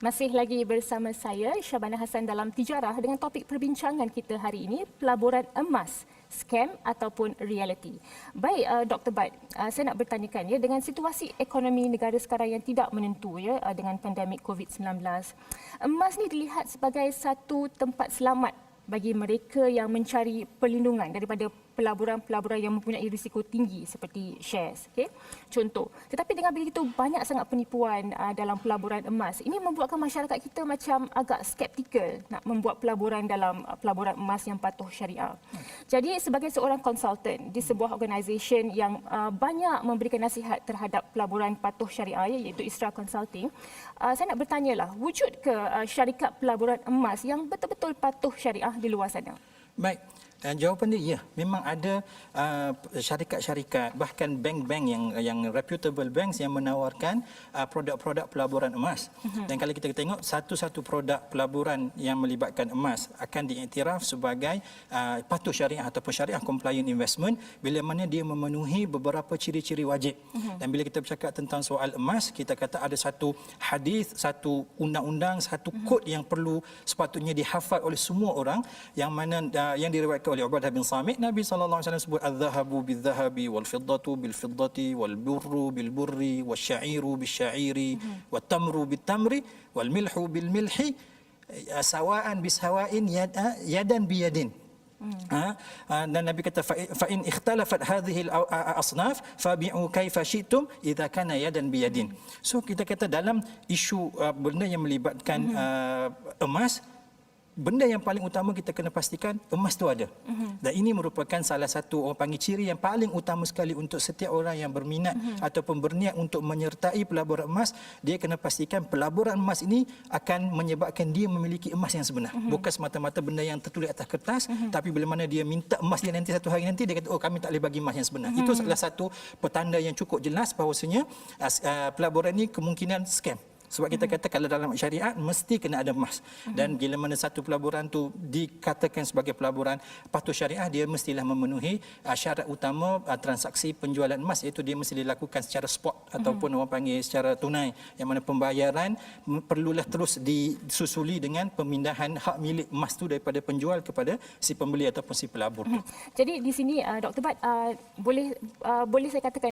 Masih lagi bersama saya, Syabana Hassan dalam Tijarah dengan topik perbincangan kita hari ini, pelaburan emas, scam ataupun reality. Baik, Dr. Bad, saya nak bertanyakan ya, dengan situasi ekonomi negara sekarang yang tidak menentu ya, dengan pandemik COVID-19, emas ni dilihat sebagai satu tempat selamat bagi mereka yang mencari perlindungan daripada pelaburan-pelaburan yang mempunyai risiko tinggi seperti shares. Okay? Contoh, tetapi dengan begitu banyak sangat penipuan dalam pelaburan emas, ini membuatkan masyarakat kita macam agak skeptikal nak membuat pelaburan dalam pelaburan emas yang patuh syariah. Jadi sebagai seorang konsultan di sebuah organisasi yang banyak memberikan nasihat terhadap pelaburan patuh syariah iaitu Isra Consulting, saya nak bertanyalah, wujud ke syarikat pelaburan emas yang betul-betul patuh syariah di luar sana? Baik, jawapan dia ya, memang ada syarikat-syarikat bahkan bank-bank yang reputable banks yang menawarkan produk-produk pelaburan emas. Dan kalau kita tengok satu-satu produk pelaburan yang melibatkan emas akan diiktiraf sebagai patuh syariah ataupun syariah compliant investment bila mana dia memenuhi beberapa ciri-ciri wajib. Dan bila kita bercakap tentang soal emas, kita kata ada satu hadis, satu undang-undang, satu kod yang perlu sepatutnya dihafal oleh semua orang yang mana yang diriwayatkan oleh Ubadah bin Samit. Nabi sallallahu alaihi wasallam sebut adz-dzahabu bil-dzahabi wal-fiddatu bil-fiddati wal-burru bil-burri wasyairu bil-syairi wat-tamru bil-tamri wal-milhu bil-milhi sawaan bisawain yadan biyadin. Dan Nabi kata fa in ikhtalafat hadhihi al-asnaf fabi'u kaifa syi'tum idza kana yadan biyadin. So kita kata dalam isu benda yang melibatkan emas, benda yang paling utama kita kena pastikan emas tu ada. Dan ini merupakan salah satu orang panggil ciri yang paling utama sekali untuk setiap orang yang berminat ataupun berniat untuk menyertai pelaburan emas. Dia kena pastikan pelaburan emas ini akan menyebabkan dia memiliki emas yang sebenar. Bukan semata-mata benda yang tertulis atas kertas, tapi bila mana dia minta emas dia nanti satu hari nanti, dia kata, oh kami tak boleh bagi emas yang sebenar. Itu salah satu petanda yang cukup jelas bahawasanya pelaburan ini kemungkinan scam. Sebab kita kata kalau dalam syariat mesti kena ada emas. Dan bila mana satu pelaburan tu dikatakan sebagai pelaburan patuh syariah, dia mestilah memenuhi syarat utama transaksi penjualan emas, iaitu dia mesti dilakukan secara spot ataupun orang panggil secara tunai, yang mana pembayaran perlulah terus disusuli dengan pemindahan hak milik emas tu daripada penjual kepada si pembeli ataupun si pelabur tu. Jadi di sini Dr. Bad, boleh saya katakan